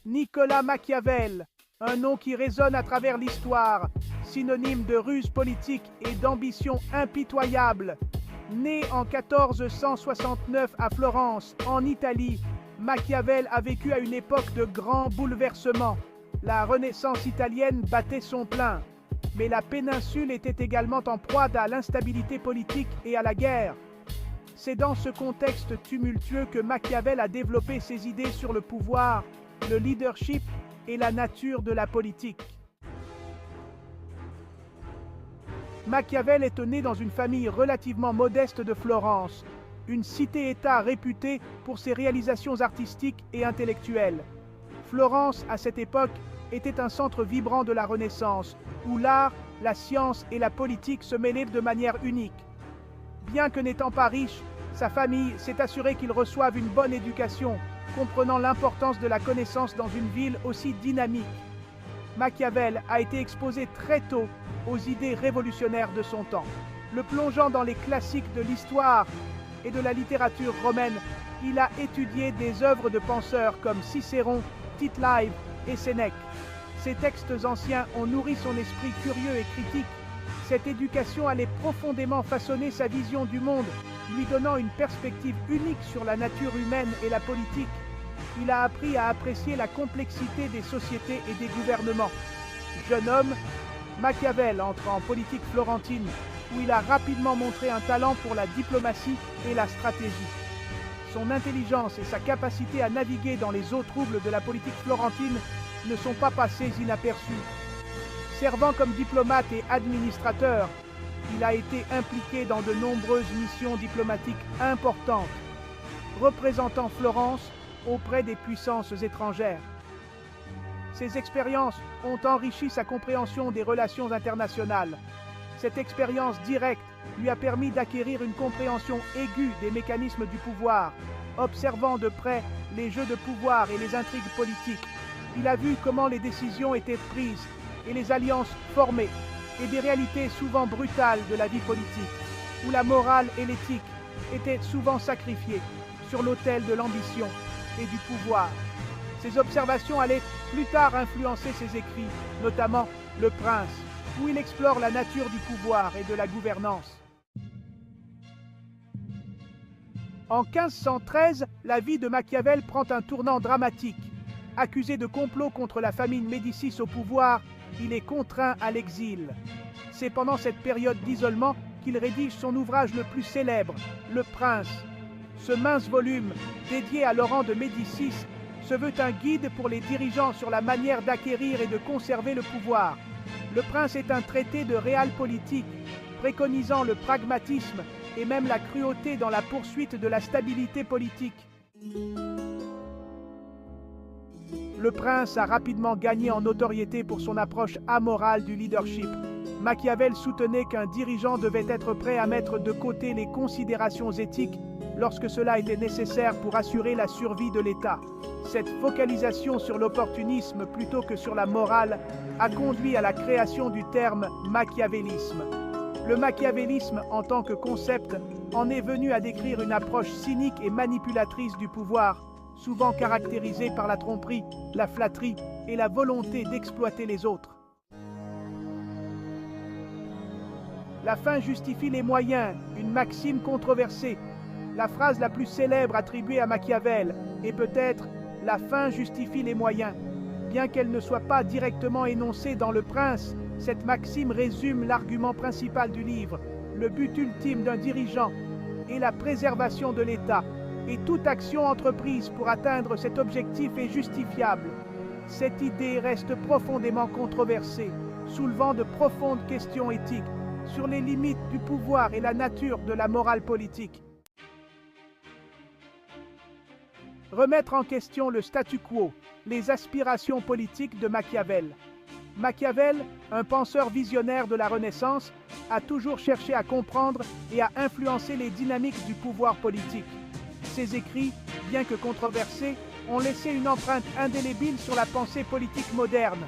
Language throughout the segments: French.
Nicolas Machiavel, un nom qui résonne à travers l'histoire, synonyme de ruse politique et d'ambition impitoyable. Né en 1469 à Florence, en Italie, Machiavel a vécu à une époque de grands bouleversements. La Renaissance italienne battait son plein, mais la péninsule était également en proie à l'instabilité politique et à la guerre. C'est dans ce contexte tumultueux que Machiavel a développé ses idées sur le pouvoir, le leadership et la nature de la politique. Machiavel est né dans une famille relativement modeste de Florence, une cité-État réputée pour ses réalisations artistiques et intellectuelles. Florence, à cette époque, était un centre vibrant de la Renaissance, où l'art, la science et la politique se mêlaient de manière unique. Bien que n'étant pas riche, sa famille s'est assurée qu'il reçoive une bonne éducation, comprenant l'importance de la connaissance dans une ville aussi dynamique. Machiavel a été exposé très tôt aux idées révolutionnaires de son temps. Le plongeant dans les classiques de l'histoire et de la littérature romaine, il a étudié des œuvres de penseurs comme Cicéron, Tite-Live et Sénèque. Ces textes anciens ont nourri son esprit curieux et critique. Cette éducation allait profondément façonner sa vision du monde, lui donnant une perspective unique sur la nature humaine et la politique. Il a appris à apprécier la complexité des sociétés et des gouvernements. Jeune homme, Machiavel entre en politique florentine, où il a rapidement montré un talent pour la diplomatie et la stratégie. Son intelligence et sa capacité à naviguer dans les eaux troubles de la politique florentine ne sont pas passées inaperçues. Servant comme diplomate et administrateur, il a été impliqué dans de nombreuses missions diplomatiques importantes, représentant Florence auprès des puissances étrangères. Ces expériences ont enrichi sa compréhension des relations internationales. Cette expérience directe lui a permis d'acquérir une compréhension aiguë des mécanismes du pouvoir, observant de près les jeux de pouvoir et les intrigues politiques. Il a vu comment les décisions étaient prises et les alliances formées, et des réalités souvent brutales de la vie politique, où la morale et l'éthique étaient souvent sacrifiées sur l'autel de l'ambition et du pouvoir. Ces observations allaient plus tard influencer ses écrits, notamment Le Prince, où il explore la nature du pouvoir et de la gouvernance. En 1513, la vie de Machiavel prend un tournant dramatique. Accusé de complot contre la famille Médicis au pouvoir, il est contraint à l'exil. C'est pendant cette période d'isolement qu'il rédige son ouvrage le plus célèbre, Le Prince. Ce mince volume, dédié à Laurent de Médicis, se veut un guide pour les dirigeants sur la manière d'acquérir et de conserver le pouvoir. Le Prince est un traité de realpolitik, préconisant le pragmatisme et même la cruauté dans la poursuite de la stabilité politique. Le Prince a rapidement gagné en notoriété pour son approche amorale du leadership. Machiavel soutenait qu'un dirigeant devait être prêt à mettre de côté les considérations éthiques lorsque cela était nécessaire pour assurer la survie de l'État. Cette focalisation sur l'opportunisme plutôt que sur la morale a conduit à la création du terme machiavélisme. Le machiavélisme en tant que concept en est venu à décrire une approche cynique et manipulatrice du pouvoir, souvent caractérisée par la tromperie, la flatterie et la volonté d'exploiter les autres. La fin justifie les moyens, une maxime controversée. La phrase la plus célèbre attribuée à Machiavel est peut-être « la fin justifie les moyens ». Bien qu'elle ne soit pas directement énoncée dans Le Prince, cette maxime résume l'argument principal du livre. Le but ultime d'un dirigeant est la préservation de l'État, et toute action entreprise pour atteindre cet objectif est justifiable. Cette idée reste profondément controversée, soulevant de profondes questions éthiques sur les limites du pouvoir et la nature de la morale politique. Remettre en question le statu quo, les aspirations politiques de Machiavel. Machiavel, un penseur visionnaire de la Renaissance, a toujours cherché à comprendre et à influencer les dynamiques du pouvoir politique. Ses écrits, bien que controversés, ont laissé une empreinte indélébile sur la pensée politique moderne.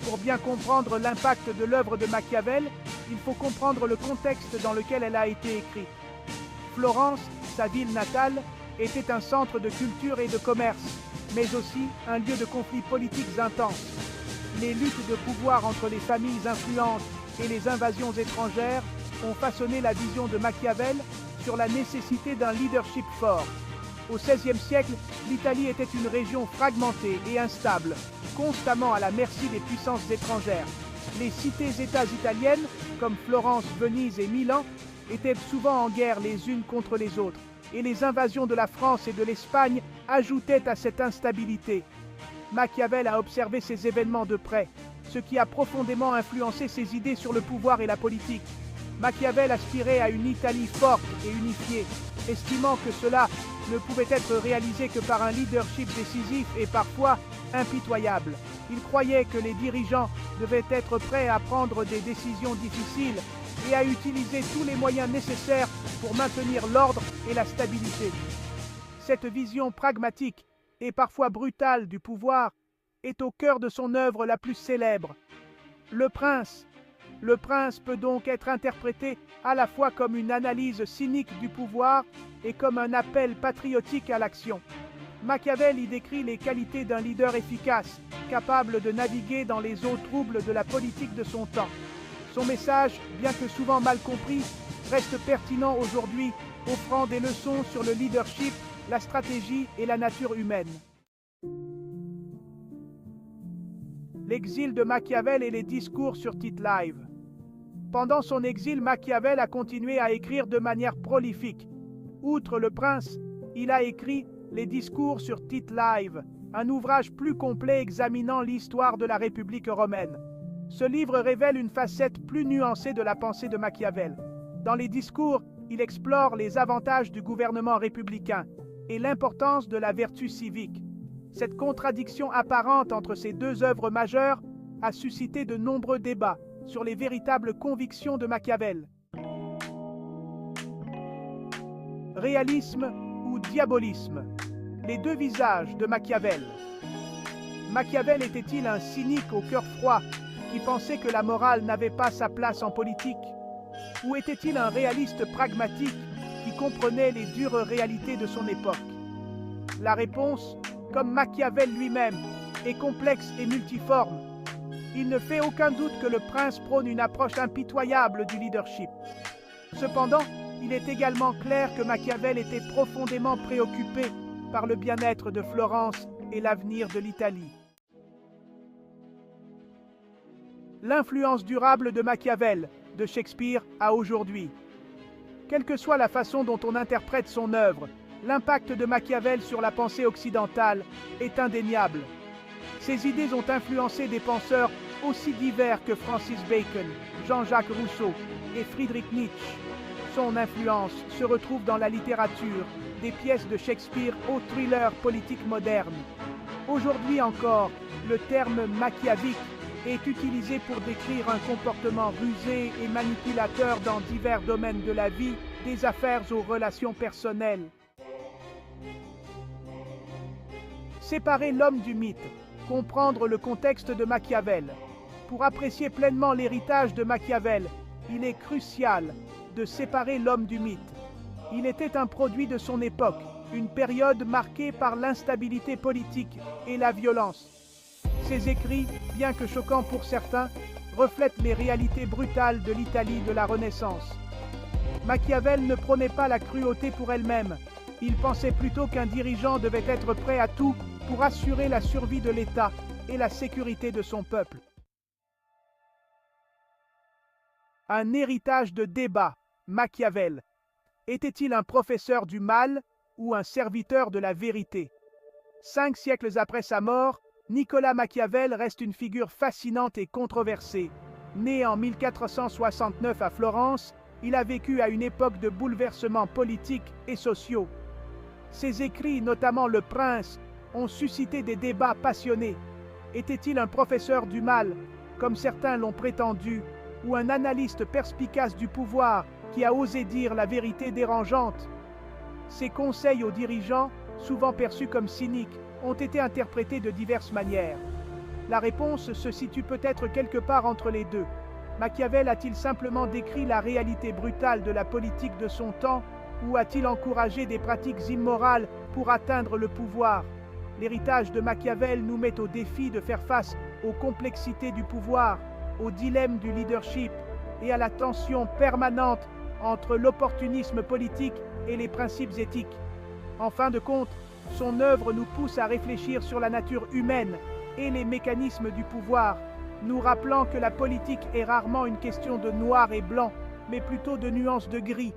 Pour bien comprendre l'impact de l'œuvre de Machiavel, il faut comprendre le contexte dans lequel elle a été écrite. Florence, sa ville natale, était un centre de culture et de commerce. mais aussi un lieu de conflits politiques intenses. Les luttes de pouvoir entre les familles influentes et les invasions étrangères ont façonné la vision de Machiavel sur la nécessité d'un leadership fort. Au XVIe siècle, l'Italie était une région fragmentée et instable, constamment à la merci des puissances étrangères. Les cités-États italiennes, comme Florence, Venise et Milan, étaient souvent en guerre les unes contre les autres, et les invasions de la France et de l'Espagne ajoutaient à cette instabilité. Machiavel a observé ces événements de près, ce qui a profondément influencé ses idées sur le pouvoir et la politique. Machiavel aspirait à une Italie forte et unifiée, estimant que cela ne pouvait être réalisé que par un leadership décisif et parfois impitoyable. Il croyait que les dirigeants devaient être prêts à prendre des décisions difficiles et à utiliser tous les moyens nécessaires pour maintenir l'ordre et la stabilité. Cette vision pragmatique et parfois brutale du pouvoir est au cœur de son œuvre la plus célèbre, Le Prince. Le Prince peut donc être interprété à la fois comme une analyse cynique du pouvoir et comme un appel patriotique à l'action. Machiavel y décrit les qualités d'un leader efficace, capable de naviguer dans les eaux troubles de la politique de son temps. Son message, bien que souvent mal compris, reste pertinent aujourd'hui, offrant des leçons sur le leadership, la stratégie et la nature humaine. L'exil de Machiavel et les discours sur Tite-Live. Pendant son exil, Machiavel a continué à écrire de manière prolifique. Outre Le Prince, il a écrit Les discours sur Tite-Live, un ouvrage plus complet examinant l'histoire de la République romaine. Ce livre révèle une facette plus nuancée de la pensée de Machiavel. Dans les discours, il explore les avantages du gouvernement républicain et l'importance de la vertu civique. Cette contradiction apparente entre ces deux œuvres majeures a suscité de nombreux débats sur les véritables convictions de Machiavel. Réalisme ou diabolisme, les deux visages de Machiavel. Machiavel était-il un cynique au cœur froid qui pensait que la morale n'avait pas sa place en politique? Ou était-il un réaliste pragmatique qui comprenait les dures réalités de son époque? La réponse, comme Machiavel lui-même, est complexe et multiforme. Il ne fait aucun doute que le prince prône une approche impitoyable du leadership. Cependant, il est également clair que Machiavel était profondément préoccupé par le bien-être de Florence et l'avenir de l'Italie. L'influence durable de Machiavel, de Shakespeare à aujourd'hui. Quelle que soit la façon dont on interprète son œuvre, l'impact de Machiavel sur la pensée occidentale est indéniable. Ses idées ont influencé des penseurs aussi divers que Francis Bacon, Jean-Jacques Rousseau et Friedrich Nietzsche. Son influence se retrouve dans la littérature, des pièces de Shakespeare aux thrillers politiques modernes. Aujourd'hui encore, le terme machiavélique est utilisé pour décrire un comportement rusé et manipulateur dans divers domaines de la vie, des affaires aux relations personnelles. Séparer l'homme du mythe, comprendre le contexte de Machiavel. Pour apprécier pleinement l'héritage de Machiavel, il est crucial de séparer l'homme du mythe. Il était un produit de son époque, une période marquée par l'instabilité politique et la violence. Ses écrits, bien que choquants pour certains, reflètent les réalités brutales de l'Italie de la Renaissance. Machiavel ne prônait pas la cruauté pour elle-même. Il pensait plutôt qu'un dirigeant devait être prêt à tout pour assurer la survie de l'État et la sécurité de son peuple. Un héritage de débat, Machiavel. Était-il un professeur du mal ou un serviteur de la vérité? 5 siècles après sa mort, Nicolas Machiavel reste une figure fascinante et controversée. Né en 1469 à Florence, il a vécu à une époque de bouleversements politiques et sociaux. Ses écrits, notamment Le Prince, ont suscité des débats passionnés. Était-il un professeur du mal, comme certains l'ont prétendu, ou un analyste perspicace du pouvoir qui a osé dire la vérité dérangeante? Ses conseils aux dirigeants, souvent perçus comme cyniques, ont été interprétés de diverses manières. La réponse se situe peut-être quelque part entre les deux. Machiavel a-t-il simplement décrit la réalité brutale de la politique de son temps, ou a-t-il encouragé des pratiques immorales pour atteindre le pouvoir? L'héritage de Machiavel nous met au défi de faire face aux complexités du pouvoir, au dilemme du leadership et à la tension permanente entre l'opportunisme politique et les principes éthiques. En fin de compte, son œuvre nous pousse à réfléchir sur la nature humaine et les mécanismes du pouvoir, nous rappelant que la politique est rarement une question de noir et blanc, mais plutôt de nuances de gris,